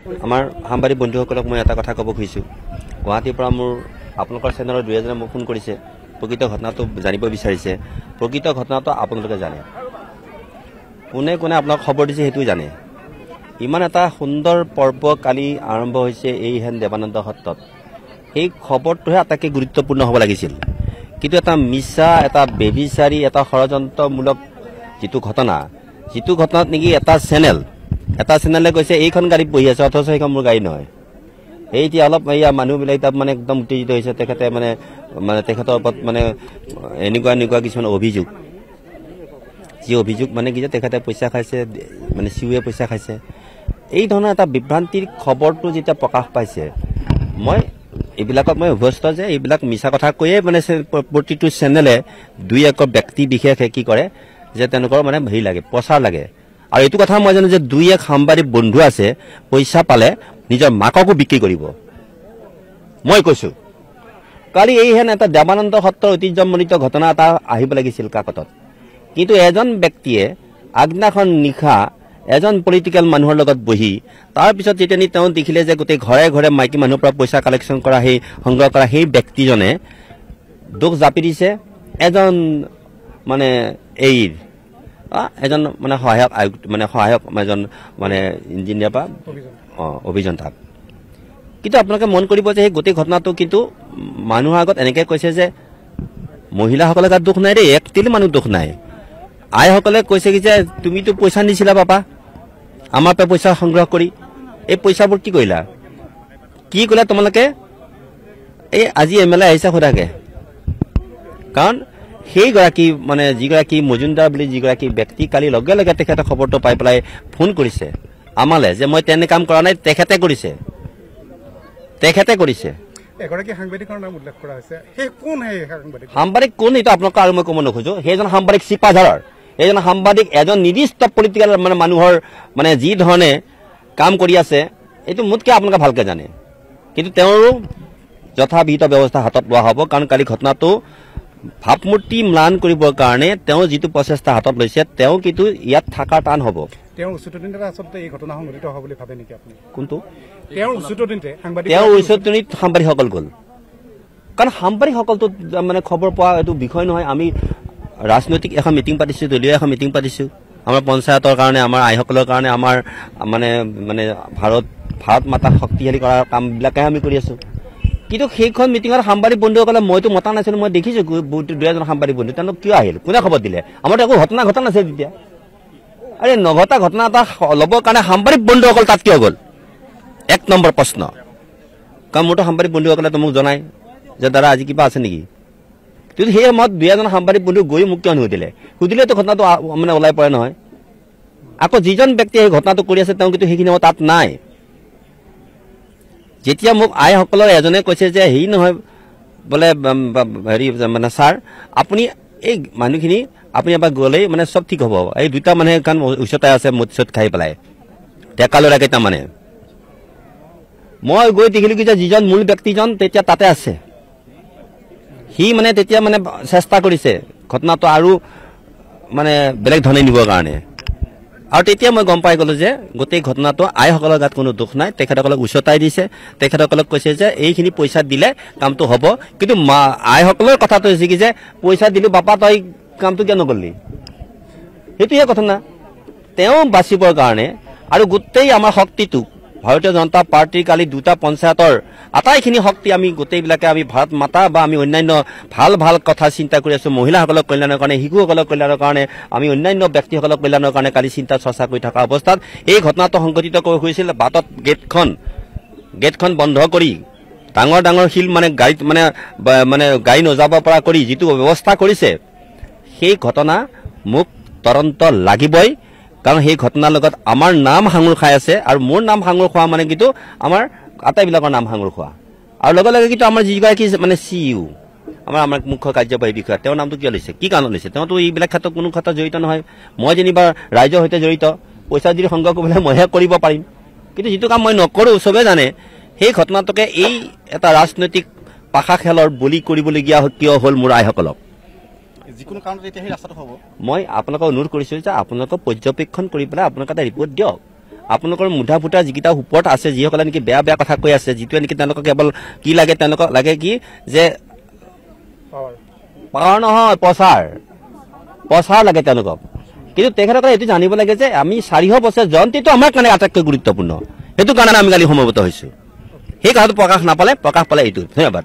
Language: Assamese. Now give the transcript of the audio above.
আমাৰ সাংবাদিক বন্ধুসকলক মই এটা কথা ক'ব খুজিছোঁ গুৱাহাটীৰ পৰা মোৰ আপোনালোকৰ চেনেলৰ দুই এজনে মোক ফোন কৰিছে প্ৰকৃত ঘটনাটো জানিব বিচাৰিছে প্ৰকৃত ঘটনাটো আপোনালোকে জানে কোনে কোনে আপোনাক খবৰ দিছে সেইটো জানে ইমান এটা সুন্দৰ পৰ্ব কালি আৰম্ভ হৈছে এই হেন দেৱানন্দ সত্ৰত এই খবৰটোহে আটাইতকৈ গুৰুত্বপূৰ্ণ হ'ব লাগিছিল কিন্তু এটা মিছা এটা বেবিচাৰী এটা ষড়যন্ত্ৰমূলক যিটো ঘটনাত নেকি এটা চেনেলে কৈছে এইখন গাড়ীত বহি আছে অথচ সেইখন মোৰ গাড়ী নহয় এই এতিয়া অলপ এয়া মানুহবিলাক তাত মানে একদম উত্তেজিত হৈছে তেখেতে মানে তেখেতৰ ওপৰত মানে এনেকুৱা কিছুমান অভিযোগ যি অভিযোগ মানে কি যে তেখেতে পইচা খাইছে মানে চিউৱে পইচা খাইছে এই ধৰণৰ এটা বিভ্ৰান্তিৰ খবৰটো যেতিয়া প্ৰকাশ পাইছে মই এইবিলাকত মই অভ্যস্ত যে এইবিলাক মিছা কথা কৈয়ে মানে প্ৰতিটো চেনেলে দুই এক ব্যক্তি বিশেষে কি কৰে যে তেওঁলোকৰ মানে হেৰি লাগে প্ৰচাৰ লাগে আৰু এইটো কথা মই জানো যে দুই এক সাংবাদিক বন্ধু আছে পইচা পালে নিজৰ মাককো বিক্ৰী কৰিব মই কৈছো কালি এই হেন এটা দেৱানন্দ সত্ৰৰ ঐতিহ্যমণ্ডিত ঘটনা এটা আহিব লাগিছিল কাকতত কিন্তু এজন ব্যক্তিয়ে আগদিনাখন নিশা এজন পলিটিকেল মানুহৰ লগত বহি তাৰ পিছত যেতিয়া তেওঁ দেখিলে যে গোটেই ঘৰে ঘৰে মাইকী মানুহৰ পৰা পইচা কালেকশ্যন কৰা সেই সংগ্ৰহ কৰা সেই ব্যক্তিজনে দুখ জাপি দিছে এজন মানে এজন মানে সহায়ক এজন মানে ইঞ্জিনিয়াৰ বা অভিযন্তা কিন্তু আপোনালোকে মন কৰিব যে সেই গোটেই ঘটনাটো কিন্তু মানুহৰ আগত এনেকৈ কৈছে যে মহিলাসকলে তাত দুখ নাই দেই একটিলি মানুহ দুখ নাই আইসকলে কৈছে কি যে তুমিতো পইচা নিছিলা বাবা আমাৰ পৰা পইচা সংগ্ৰহ কৰি এই পইচাবোৰ কি কৰিলা কি কৰিলা তোমালোকে এই আজি এমএলএ আহিছে সোধাকে কাৰণ সেইগৰাকী মানে যিগৰাকী মজুমদাৰ বুলি যিগৰাকী ব্যক্তি কালি লগে লগে তেখেতে খবৰটো পাই পেলাই ফোন কৰিছে আমালে যে মই তেনে কাম কৰা নাই তেখেতে কৰিছে এগৰাকী সাংবাদিকৰ নাম উল্লেখ কৰা হৈছে সেই কোন সাংবাদিক কোন এইটো আপোনালোকক আৰু মই ক'ব নোখোজো সেইজন সাংবাদিক চিপাঝাৰৰ এইজন সাংবাদিক এজন নিৰ্দিষ্ট পলিটিকেল মানে মানুহৰ মানে যি ধৰণে কাম কৰি আছে এইটো মোতকৈ আপোনালোকে ভালকৈ জানে কিন্তু তেওঁৰো যথাবিহিত ব্যৱস্থা হাতত লোৱা হ'ব কাৰণ কালি ঘটনাটো ভাৱমূৰ্তি ম্লান কৰিবৰ কাৰণে তেওঁ যিটো প্ৰচেষ্টা হাতত লৈছে তেওঁ কিন্তু ইয়াত থকা টান হ'ব তেওঁৰ উচিতনিতে আচলতে এই ঘটনা সংঘটিত হোৱা বুলি ভাবে নেকি আপুনি কোনটো তেওঁৰ উচিতনিতে সাংবাদিকসকল গ'ল কাৰণ সাংবাদিকসকলটো মানে খবৰ পোৱা এইটো বিষয় নহয় আমি ৰাজনৈতিক এখন মিটিং পাতিছোঁ দলীয় এখন মিটিং পাতিছোঁ আমাৰ পঞ্চায়তৰ কাৰণে আমাৰ আইসকলৰ কাৰণে আমাৰ মানে মানে ভাৰত মাতাক শক্তিশালী কৰাৰ কামবিলাকেহে আমি কৰি আছোঁ কিন্তু সেইখন মিটিঙত সাংবাদিক বন্ধুসকলে মইতো মতা নাছিলোঁ মই দেখিছোঁ দুই এজন সাংবাদিক বন্ধু তেওঁলোক কিয় আহিল কোনে খবৰ দিলে আমাৰতো একো ঘটনা ঘটা নাছিল তেতিয়া আৰে নঘটা ঘটনা এটা ল'বৰ কাৰণে সাংবাদিক বন্ধুসকল তাত কিয় গ'ল এক নম্বৰ প্ৰশ্ন কাৰণ মোৰতো সাংবাদিক বন্ধুসকলে মোক জনাই যে দাদা আজি কিবা আছে নেকি কিন্তু সেই সময়ত দুই এজন সাংবাদিক বন্ধু গৈ মোক কিয় সুধিলেতো ঘটনাটো মানে ওলাই পৰে নহয় আকৌ যিজন ব্যক্তিয়ে সেই ঘটনাটো কৰি আছে তেওঁ কিন্তু সেইখিনি সময় তাত নাই যেতিয়া মোক আইসকলৰ এজনে কৈছে যে হেৰি নহয় বোলে হেৰি মানে ছাৰ আপুনি এই মানুহখিনি আপুনি এবাৰ গ'লেই মানে চব ঠিক হ'ব এই দুটা মানুহে কাৰণ উচ্চতাই আছে মৎস্যত খাই পেলাই ডেকা ল'ৰা কেইটা মানে মই গৈ দেখিলোঁ কি যে যিজন মূল ব্যক্তিজন তেতিয়া তাতে আছে সি মানে তেতিয়া মানে চেষ্টা কৰিছে ঘটনাটো আৰু মানে বেলেগ ধৰণে নিবৰ কাৰণে আৰু তেতিয়া মই গম পাই গ'লো যে গোটেই ঘটনাটো আইসকলৰ গাত কোনো দুখ নাই তেখেতসকলক উচ্চতাই দিছে তেখেতসকলক কৈছে যে এইখিনি পইচা দিলে কামটো হ'ব কিন্তু আইসকলৰ কথাটো হৈছে কি যে পইচা দিলোঁ বাপা তই কামটো কিয় নকৰিলি সেইটোহে ঘটনা তেওঁ বাচিবৰ কাৰণে আৰু গোটেই আমাৰ শক্তিটো ভাৰতীয় জনতা পাৰ্টিৰ কালি দুটা পঞ্চায়তৰ আটাইখিনি শক্তি আমি গোটেইবিলাকে আমি ভাৰত মাতা বা আমি অন্যান্য ভাল ভাল কথা চিন্তা কৰি আছোঁ মহিলাসকলৰ কল্যাণৰ কাৰণে শিশুসকলৰ কল্যাণৰ কাৰণে আমি অন্যান্য ব্যক্তিসকলৰ কল্যাণৰ কাৰণে কালি চিন্তা চৰ্চা কৰি থকা অৱস্থাত এই ঘটনাটো সংঘটিত কৰি হৈছিল বাটত গেটখন বন্ধ কৰি ডাঙৰ ডাঙৰ শিল মানে গাড়ীত মানে গাড়ী নযাব পৰা কৰি যিটো ব্যৱস্থা কৰিছে সেই ঘটনা মোক তদন্ত লাগিবই কাৰণ সেই ঘটনাৰ লগত আমাৰ নাম সাঙুৰ খাই আছে আৰু মোৰ নাম সাঙুৰ খোৱা মানে কিন্তু আমাৰ আটাইবিলাকৰ নাম সাঙুৰ খোৱা আৰু লগে লগে কিন্তু আমাৰ যিগৰাকী মানে CEO আমাৰ মুখ্য কাৰ্যবাহী বিষয়া তেওঁৰ নামটো কিয় লৈছে কি কাৰণত লৈছে তেওঁতো এইবিলাক ক্ষেত্ৰত কোনো ক্ষেত্ৰত জড়িত নহয় মই যেনিবা ৰাইজৰ সৈতে জড়িত পইচা যদি সংগ্ৰহ কৰিবলৈ মইহে কৰিব পাৰিম কিন্তু যিটো কাম মই নকৰোঁ চবে জানে সেই ঘটনাটোকে এই এটা ৰাজনৈতিক পাশা খেলৰ বলি কৰিবলগীয়া কিয় হ'ল মোৰ আইসকলক যিকোনো কাৰণত এতিয়া সেই ৰাস্তাটো হ'ব মই আপোনালোকক অনুৰোধ কৰিছোঁ যে আপোনালোকক পৰ্যবেক্ষণ কৰি পেলাই আপোনালোকে এটা ৰিপৰ্ট দিয়ক আপোনালোকৰ মুঠা ফুটা যিকেইটা ওপৰত আছে যিসকলে নেকি বেয়া বেয়া কথা কৈ আছে যিটোৱে নেকি তেওঁলোকক কেৱল কি লাগে তেওঁলোকক লাগে কি যে পাৱাৰ নহয় প্ৰচাৰ লাগে তেওঁলোকক কিন্তু তেখেতসকলে এইটো জানিব লাগে যে আমি 400 বছৰ জয়ন্তীটো আমাৰ কাৰণে আটাইতকৈ গুৰুত্বপূৰ্ণ সেইটো কাৰণে আমি কালি সমবেত হৈছো সেই কথাটো প্ৰকাশ পালে এইটো ধন্যবাদ